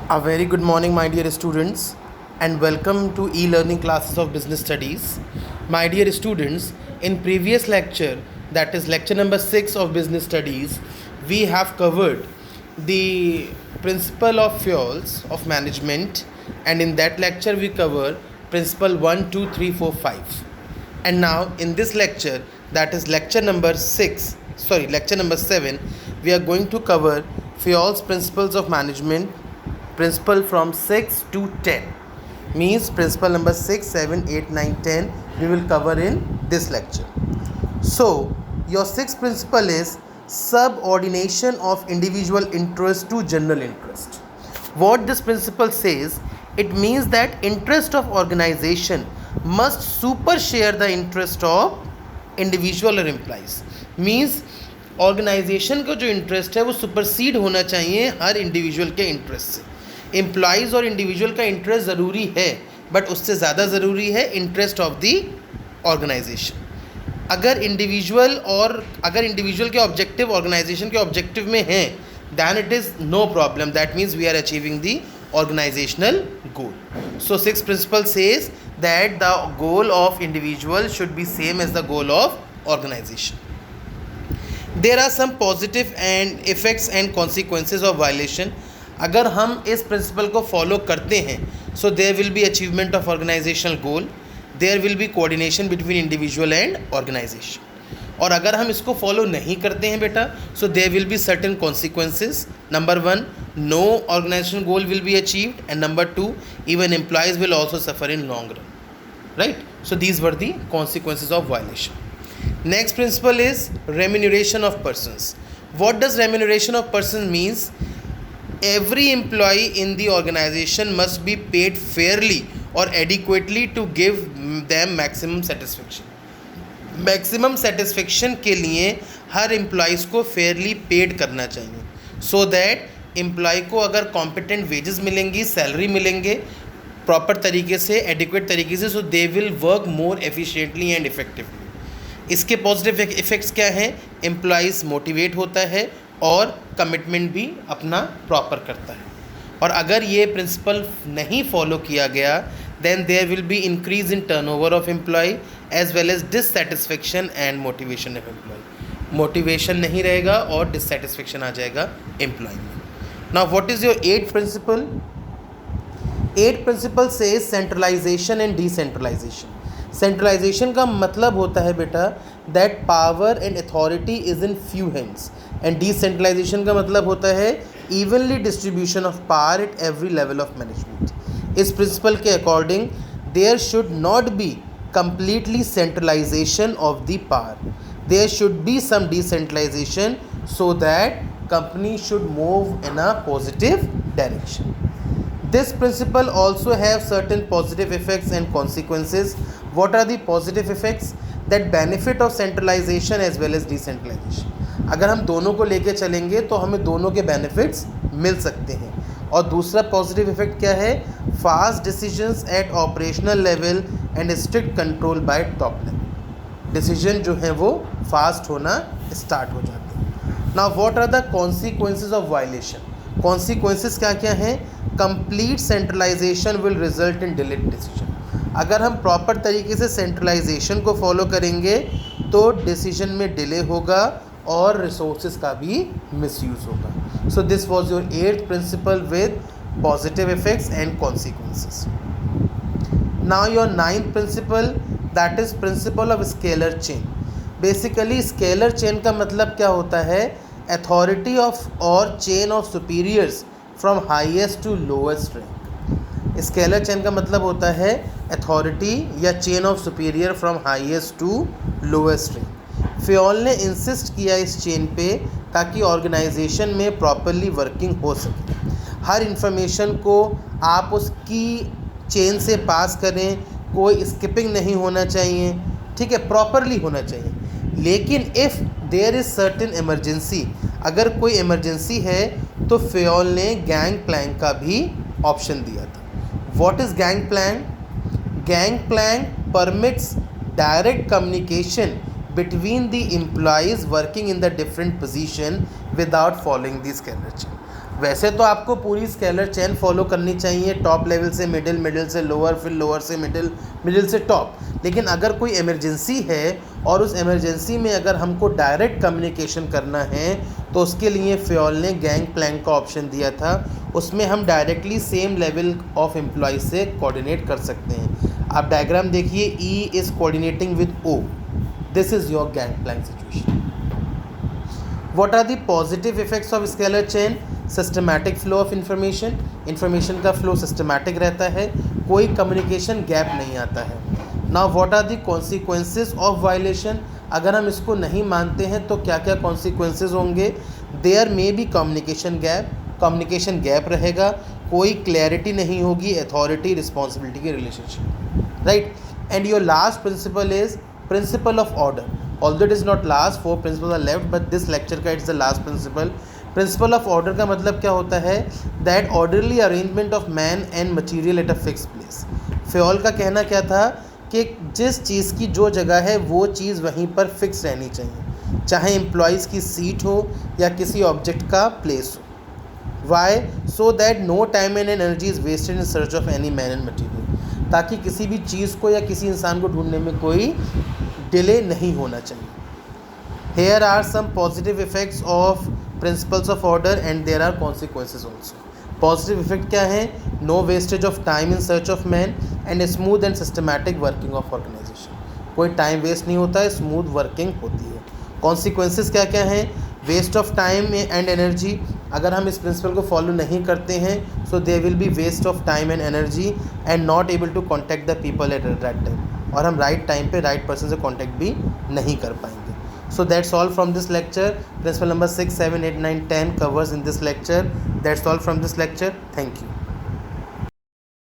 A very good morning, my dear students, and welcome to e-learning classes of business studies. My dear students, in previous lecture, that is lecture number 6 of business studies, we have covered the principle of Fayol'S of management, and in that lecture we cover principle 1, 2, 3, 4, 5. And now in this lecture, that is lecture number 7, we are going to cover Fayol'S principles of management, principle from 6 to 10, means principle number 6, 7, 8, 9, 10 we will cover in this lecture. So your sixth principle is subordination of individual interest to general interest. What this principle says, it means that interest of organization must super share the interest of individual or employees. Means organisation का जो interest है वो supersede होना चाहिए हर individual के interest से. Employees और इंडिविजुअल का इंटरेस्ट ज़रूरी है, बट उससे ज़्यादा ज़रूरी है इंटरेस्ट ऑफ द ऑर्गेनाइजेशन. अगर इंडिविजुअल के ऑब्जेक्टिव ऑर्गेनाइजेशन के ऑब्जेक्टिव में हैं, then it is no problem. That means we are achieving the organizational goal. So sixth principle says that the goal of individual should be same as the goal of organization. There are some positive and effects and consequences of violation. अगर हम इस principle को follow करते हैं, so there will be achievement of organizational goal, there will be coordination between individual and organization. और अगर हम इसको फॉलो नहीं करते हैं बेटा, so there will be certain consequences. Number 1, no organizational goal will be achieved, and number 2, even employees will also suffer in long run, right? So these were the consequences of violation. Next principle is remuneration of persons. What does remuneration of persons means? Every employee in the organization must be paid fairly or adequately to give them maximum satisfaction. Maximum satisfaction के लिए हर employees को fairly paid करना चाहिए, so that employee को अगर competent wages मिलेंगी, salary मिलेंगे प्रॉपर तरीके से, एडिक्वेट तरीके से, so they will work more efficiently and effectively. इसके पॉजिटिव इफ़ेक्ट्स क्या हैं? एम्प्लॉयज़ मोटिवेट होता है और कमिटमेंट भी अपना प्रॉपर करता है. और अगर ये प्रिंसिपल नहीं फॉलो किया गया, then there will be increase in turnover of employee as well as dissatisfaction and motivation of employee. Motivation नहीं रहेगा और dissatisfaction आ जाएगा employee में. Now what is your eighth principle? Eighth principle says centralization and decentralization. Centralization का मतलब होता है बेटा that power and authority is in few hands, and decentralization का मतलब होता है evenly distribution of power at every level of management. इस प्रिंसिपल के according there should not be completely centralization of the power. There should be some decentralization so that company should move in a positive direction. This principle also have certain positive effects and consequences. What are the positive effects? That benefit of centralization as well as decentralization. अगर हम दोनों को लेके चलेंगे तो हमें दोनों के बेनिफिट्स मिल सकते हैं. और दूसरा पॉजिटिव इफेक्ट क्या है? Fast decisions at operational level and strict control by top level. Decision जो है वो फास्ट होना स्टार्ट हो जाते हैं. Now what are the consequences of violation? Consequences क्या क्या हैं? Complete centralisation will result in delayed decision. अगर हम प्रॉपर तरीके से सेंट्रलाइजेशन को फॉलो करेंगे तो डिसीजन में डिले होगा और रिसोर्सेज का भी मिसयूज़ होगा. So this was your eighth principle with positive effects and consequences. Now your ninth principle, that is principle of scalar chain. Basically scalar chain का मतलब क्या होता है? Authority of or chain of superiors from highest to lowest rank. Scalar chain का मतलब होता है authority या chain of superior from highest to lowest rank. Fayol ने इंसिस्ट किया इस चेन पे ताकि ऑर्गेनाइजेशन में प्रॉपरली वर्किंग हो सके. हर इंफॉर्मेशन को आप उसकी चेन से पास करें, कोई स्किपिंग नहीं होना चाहिए, ठीक है, प्रॉपरली होना चाहिए. लेकिन if there is certain emergency, अगर कोई इमरजेंसी है तो फेयोल ने गैंग प्लैंक का भी ऑप्शन दिया था. What is gang plank? Gang plank permits direct communication between the employees working in the different position without following the scalar chain. वैसे तो आपको पूरी स्केलर चेन फॉलो करनी चाहिए, टॉप लेवल से मिडिल, मिडिल से लोअर, फिर लोअर से मिडिल, मिडिल से टॉप। लेकिन अगर कोई इमरजेंसी है और उस इमरजेंसी में अगर हमको डायरेक्ट कम्युनिकेशन करना है तो उसके लिए फ़योल ने गैंग प्लैंक का ऑप्शन दिया था। उसमें हम directly same level of employee से कोऑर्डिनेट कर सकते हैं। आप डायग्राम देखिए, E is coordinating with O, this is your gang plank situation. What are the positive effects of scalar chain? Systematic flow of information, information का flow systematic रहता है, कोई कम्युनिकेशन गैप नहीं आता है। Now what are the consequences of violation? अगर हम इसको नहीं मानते हैं तो क्या क्या कॉन्सिक्वेंसेस होंगे? There may be communication gap, communication gap रहेगा, कोई क्लैरिटी नहीं होगी अथॉरिटी रिस्पॉन्सिबिलिटी के relationship, right. And your last principle is principle of order. Although it is not last, 4 principles are left, but this lecture का it's the last principle. Principle of order का मतलब क्या होता है? That orderly arrangement of man and material at a fix place. Fayol का कहना क्या था कि जिस चीज़ की जो जगह है वो चीज़ वहीं पर फिक्स रहनी चाहिए, चाहे एम्प्लॉयज़ की सीट हो या किसी ऑब्जेक्ट का प्लेस हो। Why? So that no time and energy is wasted in search of any man and material, ताकि किसी भी चीज़ को या किसी इंसान को ढूंढने में कोई डिले नहीं होना चाहिए। Here are some positive effects of principles of order and there are consequences also. Positive effect क्या है? No wastage of time in search of man and smooth and systematic working of organization. कोई time waste नहीं होता है, smooth working होती है। Consequences क्या क्या हैं? Waste of time and energy, अगर हम इस प्रिंसिपल को फॉलो नहीं करते हैं so there will be waste of time and energy and not able to contact the people at right time, और हम राइट टाइम पे राइट पर्सन से कॉन्टैक्ट भी नहीं कर पाएंगे। So that's all from this lecture. Principle number 6, 7, 8, 9, 10 covers in this lecture. That's all from this lecture. Thank you.